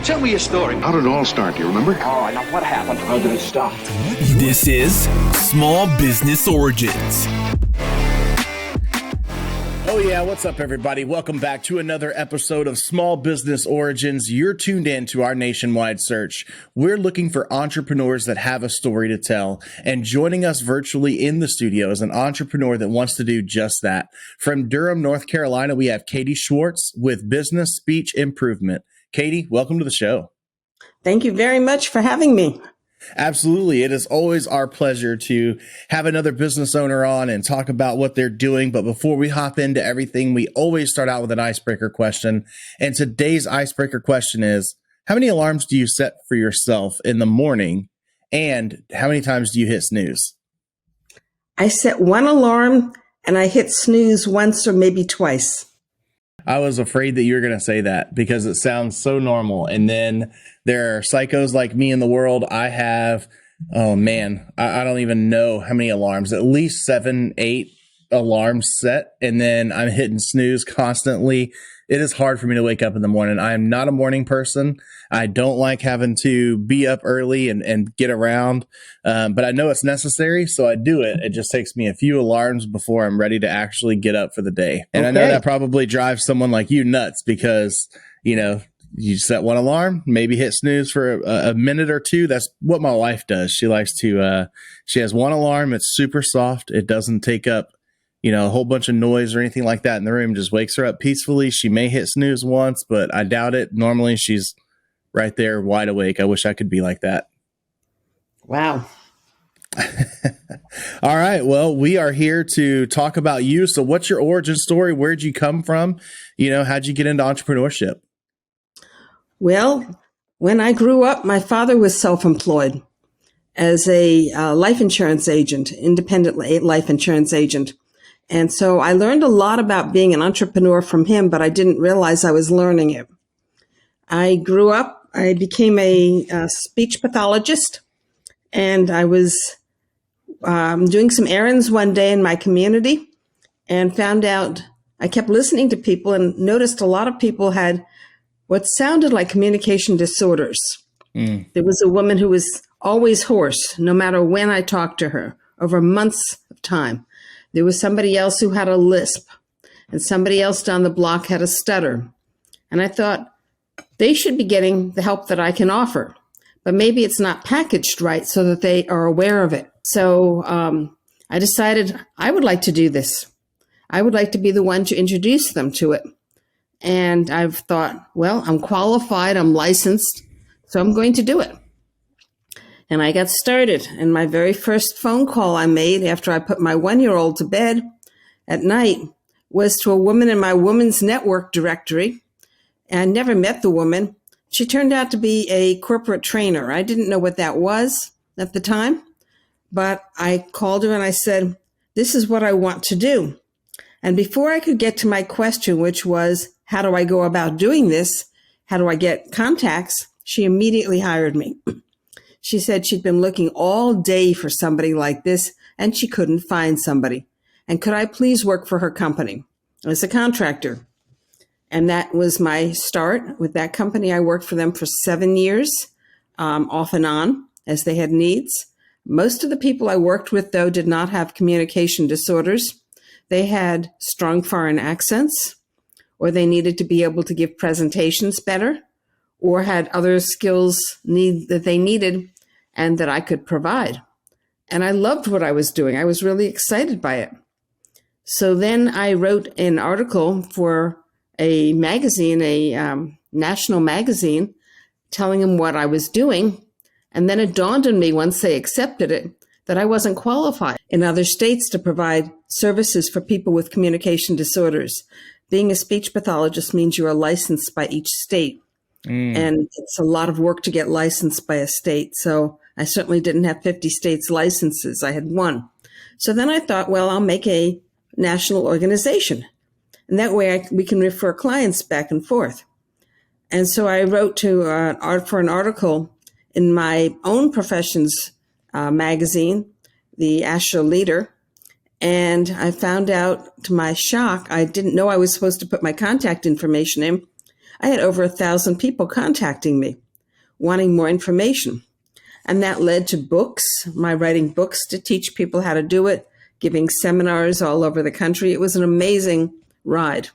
Tell me your story. How did it all start? Do you remember? Oh, now what happened? How did it stop? This is Small Business Origins. Oh yeah, what's up everybody? Welcome back to another episode of Small Business Origins. You're tuned in to our nationwide search. We're looking for entrepreneurs that have a story to tell, and joining us virtually in the studio is an entrepreneur that wants to do just that. From Durham, North Carolina, we have Katie Schwartz with Business Speech Improvement. Katie, welcome to the show. Thank you very much for having me. Absolutely. It is always our pleasure to have another business owner on and talk about what they're doing. But before we hop into everything, we always start out with an icebreaker question. And today's icebreaker question is, how many alarms do you set for yourself in the morning? And how many times do you hit snooze? I set one alarm and I hit snooze once or maybe twice. I was afraid that you were going to say that because it sounds so normal. And then there are psychos like me in the world. I have, oh man, I don't even know how many alarms, at least 7, 8 alarms set. And then I'm hitting snooze constantly. It is hard for me to wake up in the morning. I am not a morning person. I don't like having to be up early and get around, but I know it's necessary, so I do it. It just takes me a few alarms before I'm ready to actually get up for the day. And I know that probably drives someone like you nuts because, you know, you set one alarm, maybe hit snooze for a minute or two. That's what my wife does. She likes to, she has one alarm. It's super soft. It doesn't take up, you know, a whole bunch of noise or anything like that in the room. Just wakes her up peacefully. She may hit snooze once, but I doubt it. Normally she's right there wide awake. I wish I could be like that. Wow. All right. Well, we are here to talk about you. So what's your origin story? Where'd you come from? You know, how'd you get into entrepreneurship? Well, when I grew up, my father was self-employed as a life insurance agent, independent life insurance agent. And so I learned a lot about being an entrepreneur from him, but I didn't realize I was learning it. I grew up, I became a speech pathologist, and I was doing some errands one day in my community and found out, I kept listening to people and noticed a lot of people had what sounded like communication disorders. There was a woman who was always hoarse, no matter when I talked to her, over months of time. There was somebody else who had a lisp, and somebody else down the block had a stutter. And I thought, they should be getting the help that I can offer, but maybe it's not packaged right so that they are aware of it. So I decided I would like to do this. I would like to be the one to introduce them to it. And I've thought, well, I'm qualified, I'm licensed, so I'm going to do it. And I got started. And my very first phone call I made after I put my 1-year-old to bed at night was to a woman in my women's network directory. And I never met the woman. She turned out to be a corporate trainer. I didn't know what that was at the time, but I called her and I said, this is what I want to do. And before I could get to my question, which was, how do I go about doing this? How do I get contacts? She immediately hired me. She said she'd been looking all day for somebody like this, and she couldn't find somebody. And could I please work for her company as a contractor? And that was my start with that company. I worked for them for 7 years, off and on, as they had needs. Most of the people I worked with, though, did not have communication disorders. They had strong foreign accents, or they needed to be able to give presentations better, or had other skills that they needed and that I could provide. And I loved what I was doing. I was really excited by it. So then I wrote an article for a magazine, a national magazine, telling them what I was doing. And then it dawned on me once they accepted it that I wasn't qualified in other states to provide services for people with communication disorders. Being a speech pathologist means you are licensed by each state. And it's a lot of work to get licensed by a state. So I certainly didn't have 50 states licenses. I had one. So then I thought, well, I'll make a national organization. And that way we can refer clients back and forth. And so I wrote for an article in my own profession's magazine, the Asher Leader. And I found out, to my shock, I didn't know I was supposed to put my contact information in. I had over 1,000 people contacting me, wanting more information. And that led to books, my writing books to teach people how to do it, giving seminars all over the country. It was an amazing ride.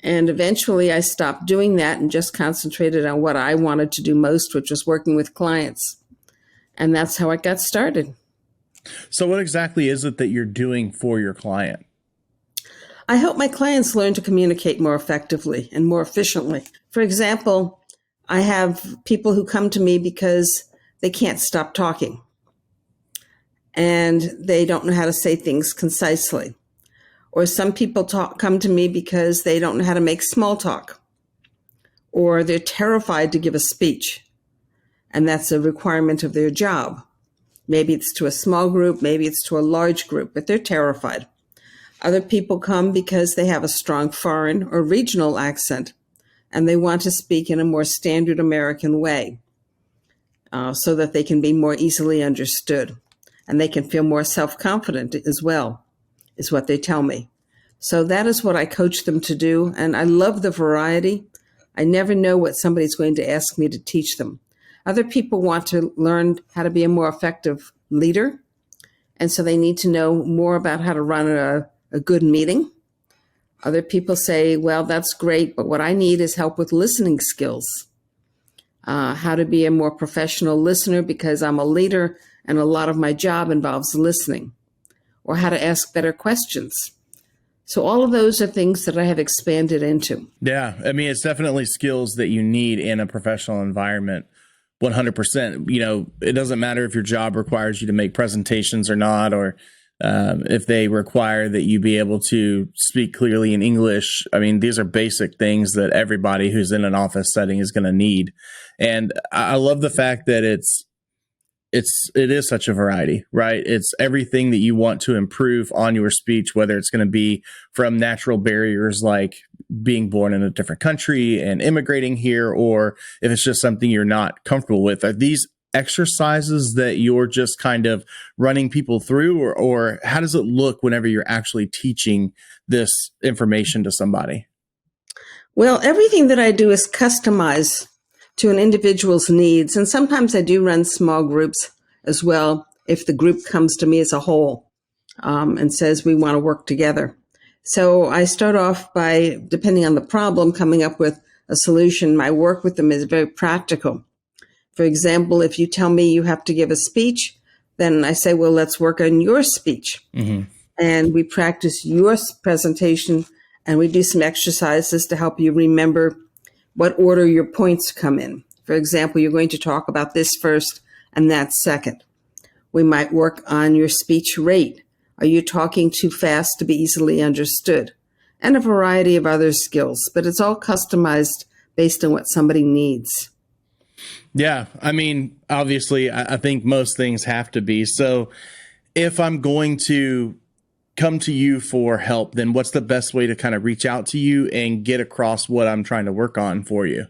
And eventually I stopped doing that and just concentrated on what I wanted to do most, which was working with clients. And that's how I got started. So what exactly is it that you're doing for your client? I help my clients learn to communicate more effectively and more efficiently. For example, I have people who come to me because they can't stop talking and they don't know how to say things concisely. Or some people come to me because they don't know how to make small talk, or they're terrified to give a speech, and that's a requirement of their job. Maybe it's to a small group, maybe it's to a large group, but they're terrified. Other people come because they have a strong foreign or regional accent, and they want to speak in a more standard American way so that they can be more easily understood, and they can feel more self-confident as well, is what they tell me. So that is what I coach them to do. And I love the variety. I never know what somebody's going to ask me to teach them. Other people want to learn how to be a more effective leader. And so they need to know more about how to run a good meeting. Other people say, well, that's great, but what I need is help with listening skills. How to be a more professional listener because I'm a leader and a lot of my job involves listening. Or how to ask better questions. So all of those are things that I have expanded into. Yeah, I mean, it's definitely skills that you need in a professional environment. 100%. You know, it doesn't matter if your job requires you to make presentations or not, or if they require that you be able to speak clearly in English. I mean, these are basic things that everybody who's in an office setting is going to need. And I love the fact that it is such a variety, right? It's everything that you want to improve on your speech, whether it's going to be from natural barriers like being born in a different country and immigrating here, or if it's just something you're not comfortable with. Are these exercises that you're just kind of running people through, or how does it look whenever you're actually teaching this information to somebody? Well, everything that I do is customized to an individual's needs. And sometimes I do run small groups as well if the group comes to me as a whole and says we want to work together. So I start off by, depending on the problem, coming up with a solution. My work with them is very practical. For example, if you tell me you have to give a speech, then I say, well, let's work on your speech. Mm-hmm. And we practice your presentation and we do some exercises to help you remember what order your points come in. For example, you're going to talk about this first and that second. We might work on your speech rate. Are you talking too fast to be easily understood? And a variety of other skills, but it's all customized based on what somebody needs. Yeah, I mean, obviously, I think most things have to be. So if I'm going to come to you for help, then what's the best way to kind of reach out to you and get across what I'm trying to work on for you?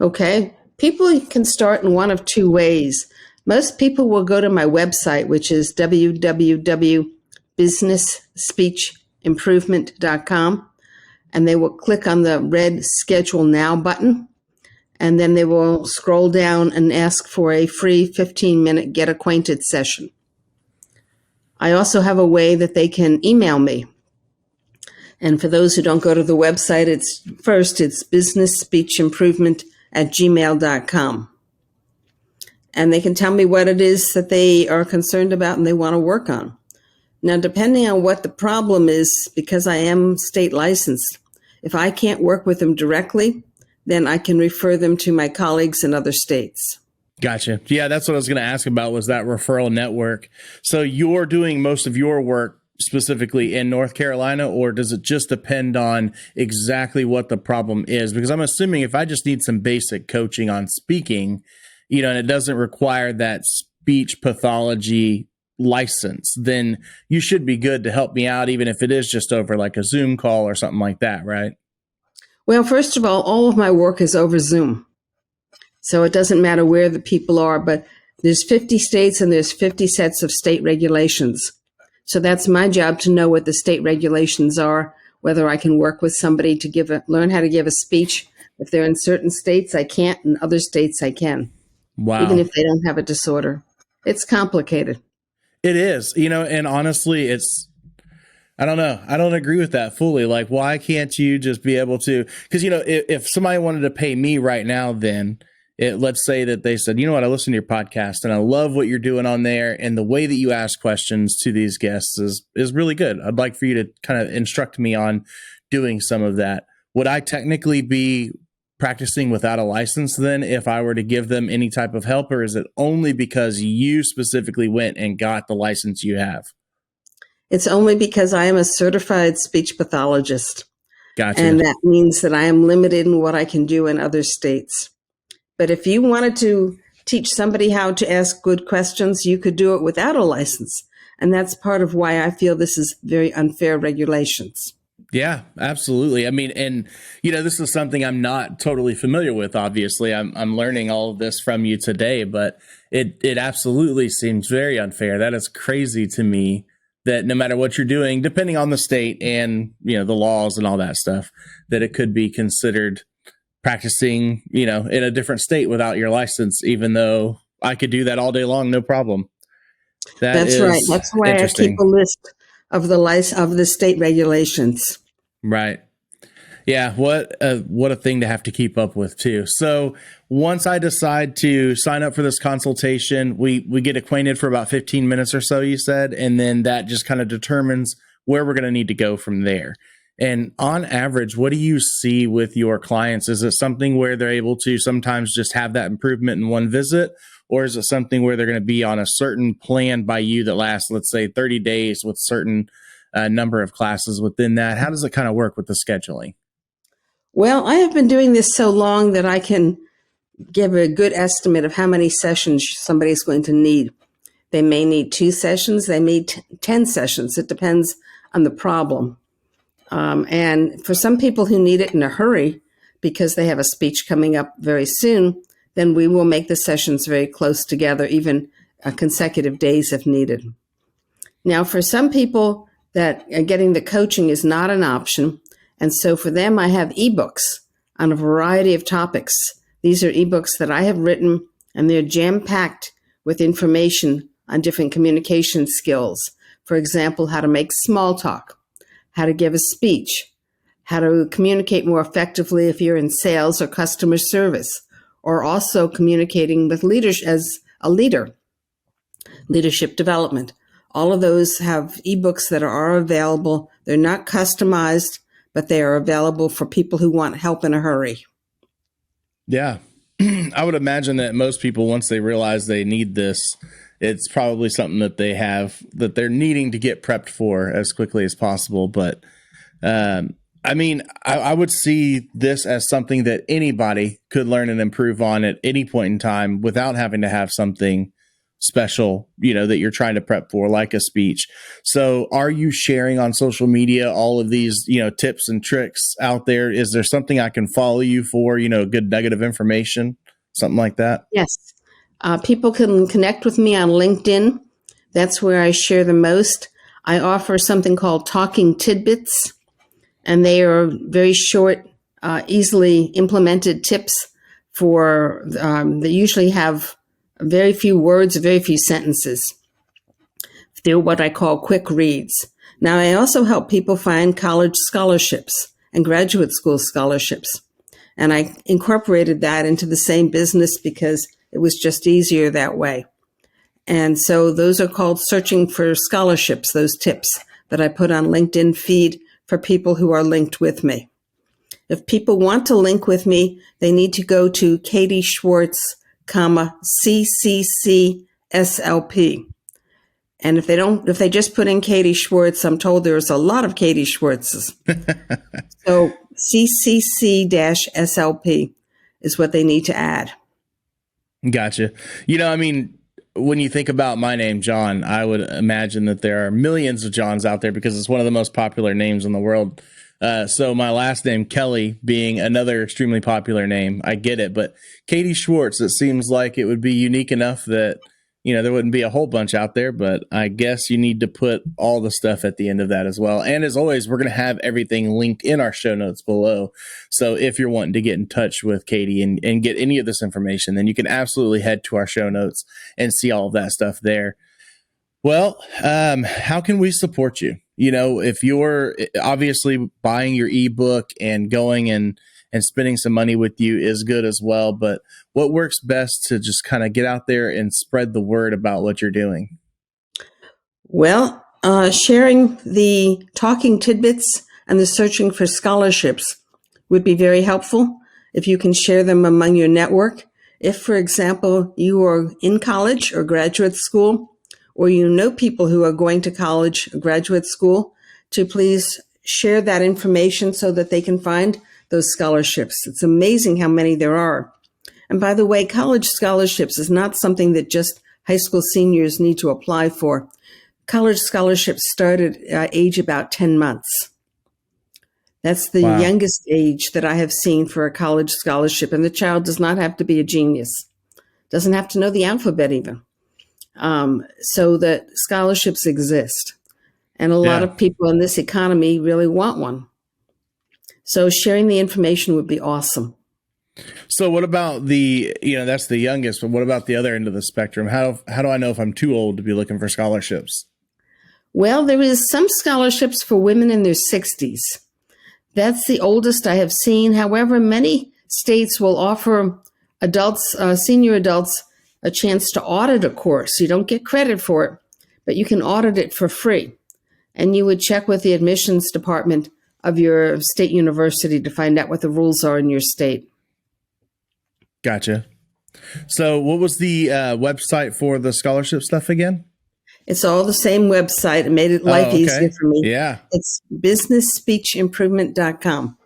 Okay. People can start in one of two ways. Most people will go to my website, which is www.businessspeechimprovement.com, and they will click on the red Schedule Now button, and then they will scroll down and ask for a free 15-minute Get Acquainted session. I also have a way that they can email me. And for those who don't go to the website, it's businessspeechimprovement@gmail.com. And they can tell me what it is that they are concerned about and they want to work on. Now, depending on what the problem is, because I am state licensed, if I can't work with them directly, then I can refer them to my colleagues in other states. Gotcha. Yeah, that's what I was going to ask about, was that referral network. So you're doing most of your work specifically in North Carolina, or does it just depend on exactly what the problem is? Because I'm assuming if I just need some basic coaching on speaking, and it doesn't require that speech pathology license, then you should be good to help me out, even if it is just over like a Zoom call or something like that, right? Well, first of all of my work is over Zoom. So it doesn't matter where the people are, but there's 50 states and there's 50 sets of state regulations. So that's my job to know what the state regulations are, whether I can work with somebody to learn how to give a speech. If they're in certain states, I can't. In other states, I can, even Wow. if they don't have a disorder. It's complicated. It is, and honestly, I don't know. I don't agree with that fully. Like, why can't you just be able to? Because, if somebody wanted to pay me right now, then let's say that they said, you know what, I listen to your podcast and I love what you're doing on there. And the way that you ask questions to these guests is really good. I'd like for you to kind of instruct me on doing some of that. Would I technically be practicing without a license then if I were to give them any type of help, or is it only because you specifically went and got the license you have? It's only because I am a certified speech pathologist. Gotcha. And that means that I am limited in what I can do in other states. But if you wanted to teach somebody how to ask good questions, you could do it without a license. And that's part of why I feel this is very unfair regulations. Yeah, absolutely. I mean, and this is something I'm not totally familiar with. Obviously, I'm learning all of this from you today, but it absolutely seems very unfair. That is crazy to me, that no matter what you're doing, depending on the state and the laws and all that stuff, that it could be considered practicing in a different state without your license, even though I could do that all day long, no problem. That's right. That's why I keep a list of the state regulations. Right. Yeah. What a thing to have to keep up with too. So once I decide to sign up for this consultation, we get acquainted for about 15 minutes or so, you said, and then that just kind of determines where we're going to need to go from there. And on average, what do you see with your clients? Is it something where they're able to sometimes just have that improvement in one visit? Or is it something where they're going to be on a certain plan by you that lasts, let's say, 30 days with certain number of classes within that? How does it kind of work with the scheduling? Well, I have been doing this so long that I can give a good estimate of how many sessions somebody's going to need. They may need 2 sessions. They may 10 sessions. It depends on the problem. And for some people who need it in a hurry because they have a speech coming up very soon, then we will make the sessions very close together, even consecutive days if needed. Now, for some people that getting the coaching is not an option, and so for them, I have ebooks on a variety of topics. These are ebooks that I have written, and they're jam-packed with information on different communication skills. For example, how to make small talk, how to give a speech, how to communicate more effectively if you're in sales or customer service, or also communicating with leaders as a leader, leadership development. All of those have ebooks that are available. They're not customized, but they are available for people who want help in a hurry. Yeah. I would imagine that most people, once they realize they need this, it's probably something that they have that they're needing to get prepped for as quickly as possible. But I mean, I would see this as something that anybody could learn and improve on at any point in time without having to have something special, that you're trying to prep for, like a speech. So are you sharing on social media all of these, tips and tricks out there? Is there something I can follow you for, good nugget of information, something like that? Yes. People can connect with me on LinkedIn. That's where I share the most. I offer something called Talking Tidbits, and they are very short, easily implemented tips they usually have very few words, very few sentences. They're what I call quick reads. Now, I also help people find college scholarships and graduate school scholarships. And I incorporated that into the same business because it was just easier that way. And so those are called Searching for Scholarships, those tips that I put on LinkedIn feed for people who are linked with me. If people want to link with me, they need to go to Katie Schwartz, CCC-SLP. And if they just put in Katie Schwartz, I'm told there's a lot of Katie Schwartzes. So CCC-SLP is what they need to add. Gotcha. When you think about my name, John, I would imagine that there are millions of Johns out there because it's one of the most popular names in the world. So my last name, Kelly, being another extremely popular name, I get it. But Katie Schwartz, it seems like it would be unique enough that, there wouldn't be a whole bunch out there, but I guess you need to put all the stuff at the end of that as well. And as always, we're going to have everything linked in our show notes below. So if you're wanting to get in touch with Katie and get any of this information, then you can absolutely head to our show notes and see all of that stuff there. Well, how can we support you? If you're obviously buying your ebook and going and spending some money with you is good as well. But what works best to just kind of get out there and spread the word about what you're doing? Well, sharing the talking tidbits and the searching for scholarships would be very helpful if you can share them among your network. If, for example, you are in college or graduate school, or you know people who are going to college or graduate school, to please share that information so that they can find those scholarships. It's amazing how many there are. And by the way, college scholarships is not something that just high school seniors need to apply for. College scholarships start at age about 10 months. That's the youngest age that I have seen for a college scholarship. And the child does not have to be a genius, doesn't have to know the alphabet even. So that scholarships exist. And a lot of people in this economy really want one. So sharing the information would be awesome. So what about that's the youngest, but what about the other end of the spectrum? How do I know if I'm too old to be looking for scholarships? Well, there is some scholarships for women in their 60s. That's the oldest I have seen. However, many states will offer adults, senior adults, a chance to audit a course. You don't get credit for it, but you can audit it for free. And you would check with the admissions department of your state university to find out what the rules are in your state. Gotcha. So what was the website for the scholarship stuff again? It's all the same website. It made it life easier for me. Yeah. It's businessspeechimprovement.com.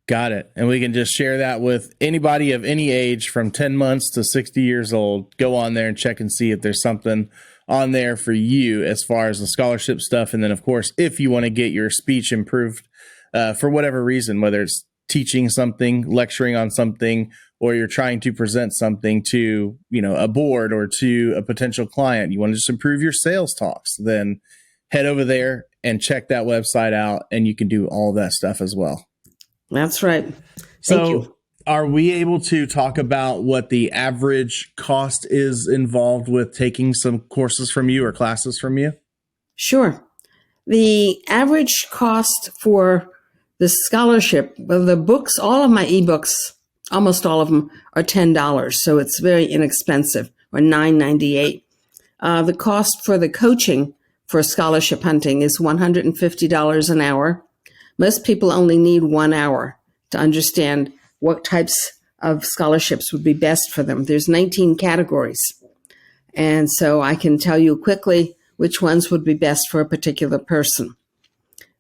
Got it. And we can just share that with anybody of any age from 10 months to 60 years old. Go on there and check and see if there's something on there for you as far as the scholarship stuff. And then, of course, if you want to get your speech improved for whatever reason, whether it's teaching something, lecturing on something, or you're trying to present something to, a board or to a potential client, you want to just improve your sales talks, then head over there and check that website out, and you can do all that stuff as well. That's right. Thank you. Are we able to talk about what the average cost is involved with taking some courses from you or classes from you? Sure. The average cost for the scholarship, well, the books, all of my ebooks, almost all of them are $10. So it's very inexpensive, or $9.98. The cost for the coaching for scholarship hunting is $150 an hour. Most people only need 1 hour to understand what types of scholarships would be best for them. There's 19 categories. And so I can tell you quickly which ones would be best for a particular person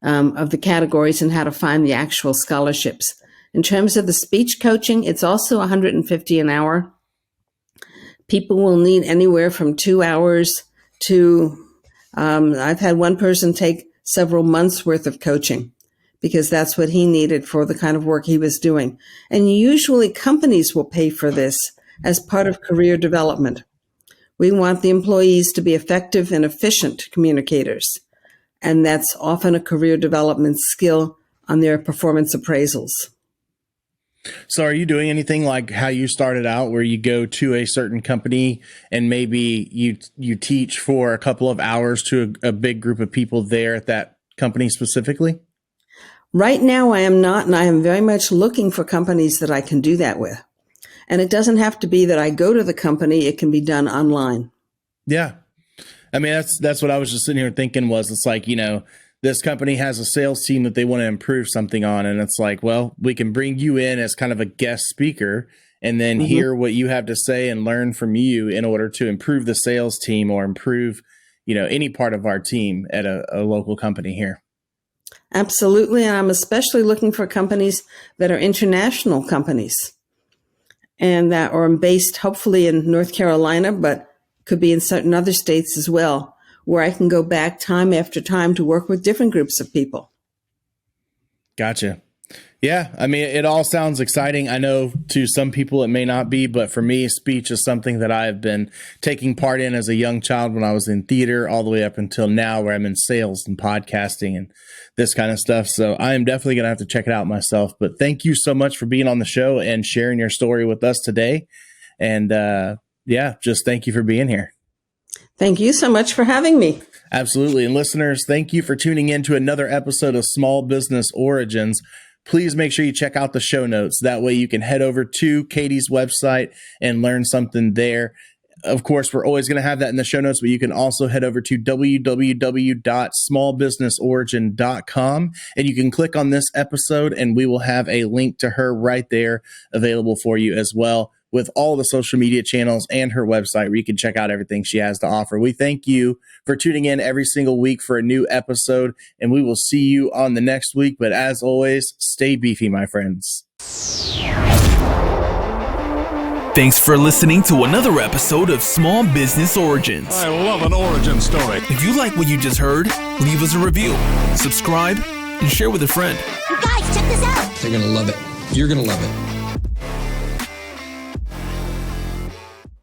of the categories and how to find the actual scholarships. In terms of the speech coaching, it's also $150 an hour. People will need anywhere from 2 hours to, I've had one person take several months worth of coaching, because that's what he needed for the kind of work he was doing. And usually companies will pay for this as part of career development. We want the employees to be effective and efficient communicators. And that's often a career development skill on their performance appraisals. So are you doing anything like how you started out, where you go to a certain company and maybe you teach for a couple of hours to a big group of people there at that company specifically? Right now, I am not, and I am very much looking for companies that I can do that with. And it doesn't have to be that I go to the company. It can be done online. Yeah. I mean, that's what I was just sitting here thinking was, it's like, this company has a sales team that they want to improve something on. And it's like, well, we can bring you in as kind of a guest speaker and then hear what you have to say and learn from you in order to improve the sales team or improve, any part of our team at a local company here. Absolutely. And I'm especially looking for companies that are international companies and that are based hopefully in North Carolina, but could be in certain other states as well, where I can go back time after time to work with different groups of people. Gotcha. Yeah, I mean, it all sounds exciting. I know to some people it may not be, but for me, speech is something that I've been taking part in as a young child when I was in theater, all the way up until now where I'm in sales and podcasting and this kind of stuff. So I am definitely going to have to check it out myself. But thank you so much for being on the show and sharing your story with us today. And just thank you for being here. Thank you so much for having me. Absolutely. And listeners, thank you for tuning in to another episode of Small Business Origins. Please make sure you check out the show notes. That way you can head over to Katie's website and learn something there. Of course, we're always going to have that in the show notes, but you can also head over to www.smallbusinessorigin.com and you can click on this episode and we will have a link to her right there available for you as well, with all the social media channels and her website where you can check out everything she has to offer. We thank you for tuning in every single week for a new episode, and we will see you on the next week. But as always, stay beefy, my friends. Thanks for listening to another episode of Small Business Origins. I love an origin story. If you like what you just heard, leave us a review, subscribe, and share with a friend. You guys, check this out. They're going to love it. You're going to love it.